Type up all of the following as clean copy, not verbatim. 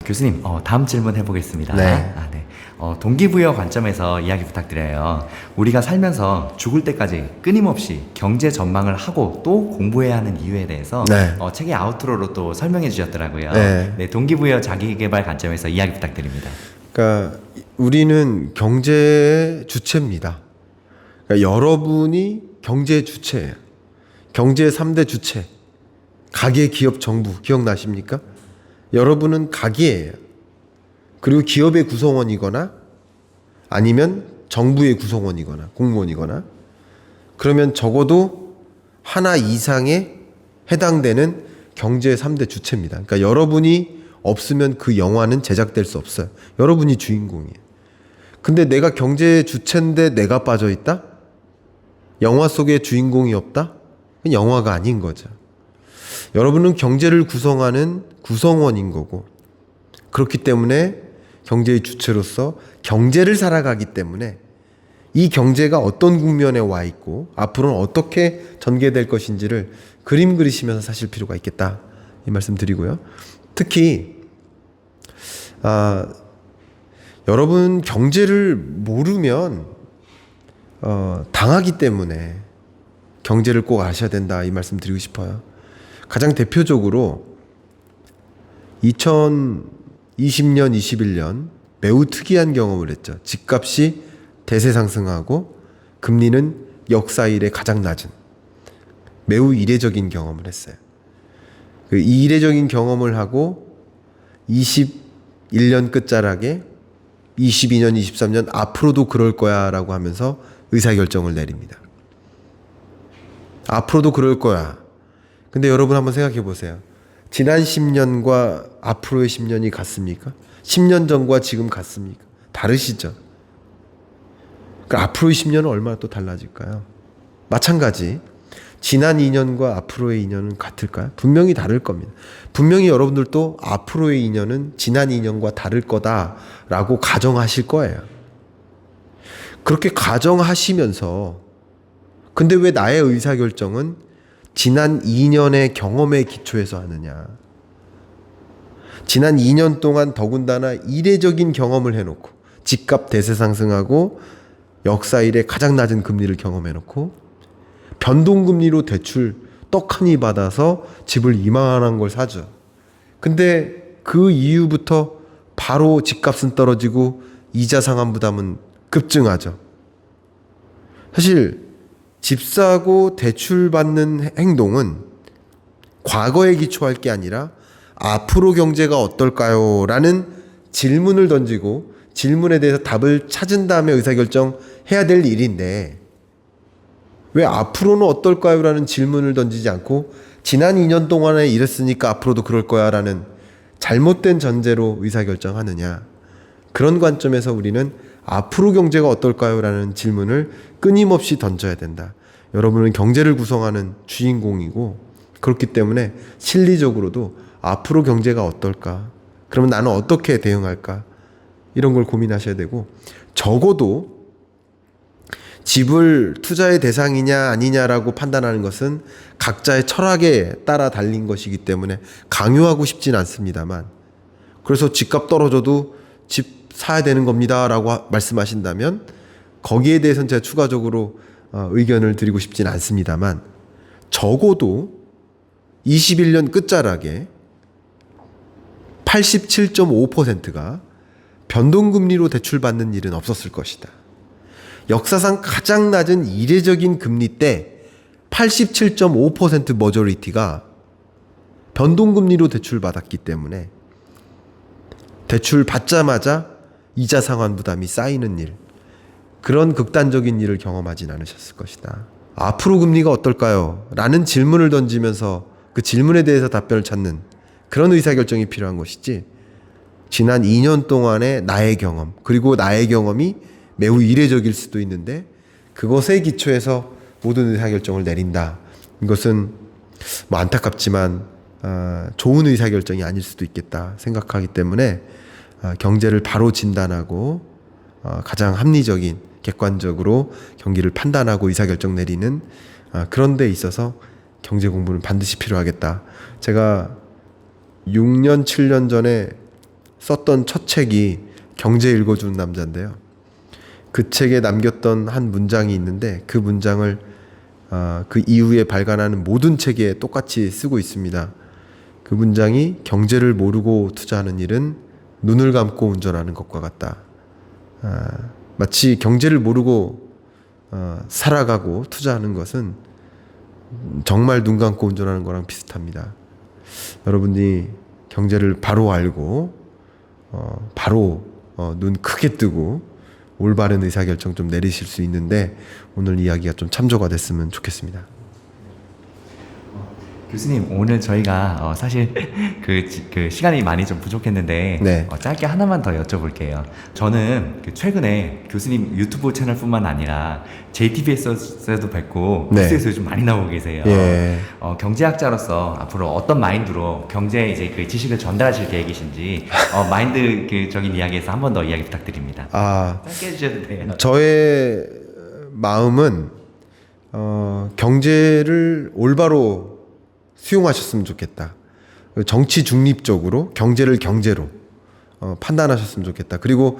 교수님, 다음 질문 해보겠습니다. 네. 네. 동기부여 관점에서 이야기 부탁드려요. 우리가 살면서 죽을 때까지 끊임없이 경제 전망을 하고 또 공부해야 하는 이유에 대해서 네. 책의 아우트로로 또 설명해 주셨더라고요. 네. 동기부여 자기계발 관점에서 이야기 부탁드립니다. 그러니까 우리는 경제의 주체입니다. 그러니까 여러분이 경제의 주체예요. 경제의 3대 주체. 가계, 기업, 정부. 기억나십니까? 여러분은 가계예요. 그리고 기업의 구성원이거나 아니면 정부의 구성원이거나 공무원이거나, 그러면 적어도 하나 이상에 해당되는 경제의 3대 주체입니다. 그러니까 여러분이 없으면 그 영화는 제작될 수 없어요. 여러분이 주인공이에요. 근데 내가 경제의 주체인데 내가 빠져 있다? 영화 속에 주인공이 없다? 그건 영화가 아닌 거죠. 여러분은 경제를 구성하는 구성원인 거고, 그렇기 때문에 경제의 주체로서 경제를 살아가기 때문에 이 경제가 어떤 국면에 와 있고 앞으로는 어떻게 전개될 것인지를 그림 그리시면서 사실 필요가 있겠다, 이 말씀 드리고요. 특히 여러분 경제를 모르면 당하기 때문에 경제를 꼭 아셔야 된다, 이 말씀 드리고 싶어요. 가장 대표적으로 2020년, 21년 매우 특이한 경험을 했죠. 집값이 대세 상승하고 금리는 역사 이래 가장 낮은 매우 이례적인 경험을 했어요. 이 이례적인 경험을 하고 21년 끝자락에 22년, 23년 앞으로도 그럴 거야 라고 하면서 의사결정을 내립니다. 앞으로도 그럴 거야. 근데 여러분 한번 생각해 보세요. 지난 10년과 앞으로의 10년이 같습니까? 10년 전과 지금 같습니까? 다르시죠? 그러니까 앞으로의 10년은 얼마나 또 달라질까요? 마찬가지. 지난 2년과 앞으로의 2년은 같을까요? 분명히 다를 겁니다. 분명히 여러분들도 앞으로의 2년은 지난 2년과 다를 거다라고 가정하실 거예요. 그렇게 가정하시면서, 근데 왜 나의 의사결정은 지난 2년의 경험에 기초해서 하느냐? 지난 2년 동안 더군다나 이례적인 경험을 해놓고 집값 대세 상승하고 역사 이래 가장 낮은 금리를 경험해놓고 변동금리로 대출 떡하니 받아서 집을 이만한 걸 사죠. 근데 그 이후부터 바로 집값은 떨어지고 이자 상환 부담은 급증하죠. 사실 집 사고 대출 받는 행동은 과거에 기초할 게 아니라 앞으로 경제가 어떨까요? 라는 질문을 던지고 질문에 대해서 답을 찾은 다음에 의사결정 해야 될 일인데, 왜 앞으로는 어떨까요? 라는 질문을 던지지 않고 지난 2년 동안에 이랬으니까 앞으로도 그럴 거야 라는 잘못된 전제로 의사결정하느냐. 그런 관점에서 우리는 앞으로 경제가 어떨까요? 라는 질문을 끊임없이 던져야 된다. 여러분은 경제를 구성하는 주인공이고, 그렇기 때문에 실리적으로도 앞으로 경제가 어떨까? 그러면 나는 어떻게 대응할까? 이런 걸 고민하셔야 되고, 적어도 집을 투자의 대상이냐 아니냐라고 판단하는 것은 각자의 철학에 따라 달린 것이기 때문에 강요하고 싶진 않습니다만, 그래서 집값 떨어져도 집 사야 되는 겁니다 라고 말씀하신다면 거기에 대해서는 제가 추가적으로 의견을 드리고 싶진 않습니다만, 적어도 21년 끝자락에 87.5%가 변동금리로 대출받는 일은 없었을 것이다. 역사상 가장 낮은 이례적인 금리 때 87.5% 머저리티가 변동금리로 대출받았기 때문에 대출 받자마자 이자 상환 부담이 쌓이는 일, 그런 극단적인 일을 경험하진 않으셨을 것이다. 앞으로 금리가 어떨까요? 라는 질문을 던지면서 그 질문에 대해서 답변을 찾는 그런 의사결정이 필요한 것이지, 지난 2년 동안의 나의 경험, 그리고 나의 경험이 매우 이례적일 수도 있는데 그것에 기초해서 모든 의사결정을 내린다. 이것은 뭐 안타깝지만 좋은 의사결정이 아닐 수도 있겠다 생각하기 때문에 경제를 바로 진단하고 가장 합리적인 객관적으로 경기를 판단하고 의사결정 내리는 그런 데 있어서 경제 공부는 반드시 필요하겠다. 제가 6년, 7년 전에 썼던 첫 책이 경제 읽어주는 남자인데요. 그 책에 남겼던 한 문장이 있는데 그 문장을 그 이후에 발간하는 모든 책에 똑같이 쓰고 있습니다. 그 문장이 경제를 모르고 투자하는 일은 눈을 감고 운전하는 것과 같다. 마치 경제를 모르고 살아가고 투자하는 것은 정말 눈 감고 운전하는 거랑 비슷합니다. 여러분이 경제를 바로 알고 바로 눈 크게 뜨고 올바른 의사결정 좀 내리실 수 있는데 오늘 이야기가 좀 참조가 됐으면 좋겠습니다. 교수님, 오늘 저희가 사실 그 시간이 많이 좀 부족했는데 네. 짧게 하나만 더 여쭤볼게요. 저는 최근에 교수님 유튜브 채널뿐만 아니라 JTBS에서도 뵙고 네. 뉴스에서 요즘 많이 나오고 계세요. 예. 경제학자로서 앞으로 어떤 마인드로 경제 이제 그 지식을 전달하실 계획이신지 마인드적인 이야기에서 한 번 더 이야기 부탁드립니다. 짧게 해주셔도 돼요. 저의 마음은 경제를 올바로 수용하셨으면 좋겠다. 정치 중립적으로 경제를 경제로 판단하셨으면 좋겠다. 그리고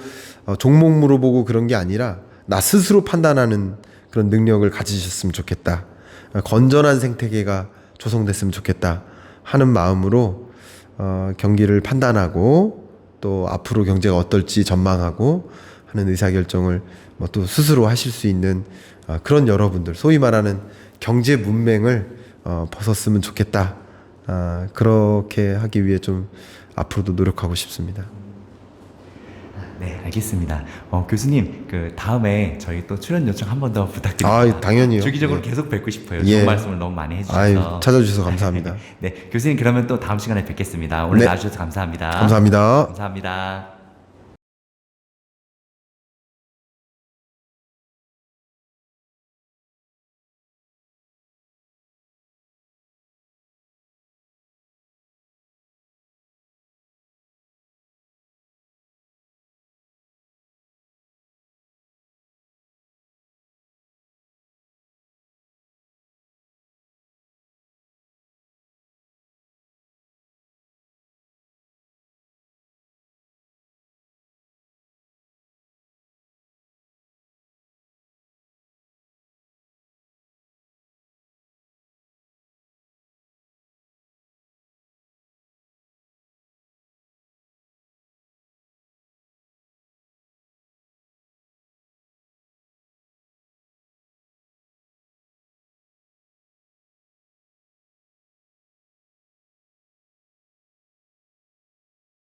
종목 물어보고 그런 게 아니라 나 스스로 판단하는 그런 능력을 가지셨으면 좋겠다. 건전한 생태계가 조성됐으면 좋겠다 하는 마음으로 경기를 판단하고 또 앞으로 경제가 어떨지 전망하고 하는 의사결정을 또 스스로 하실 수 있는 그런 여러분들, 소위 말하는 경제 문맹을 벗었으면 좋겠다. 그렇게 하기 위해 좀 앞으로도 노력하고 싶습니다. 네, 알겠습니다. 교수님, 다음에 저희 또 출연 요청 한 번 더 부탁드립니다. 당연히요. 주기적으로 예. 계속 뵙고 싶어요. 예. 좋은 말씀을 너무 많이 해주셔서. 찾아주셔서 감사합니다. 네, 교수님 그러면 또 다음 시간에 뵙겠습니다. 오늘 네. 나와주셔서 감사합니다. 감사합니다. 감사합니다.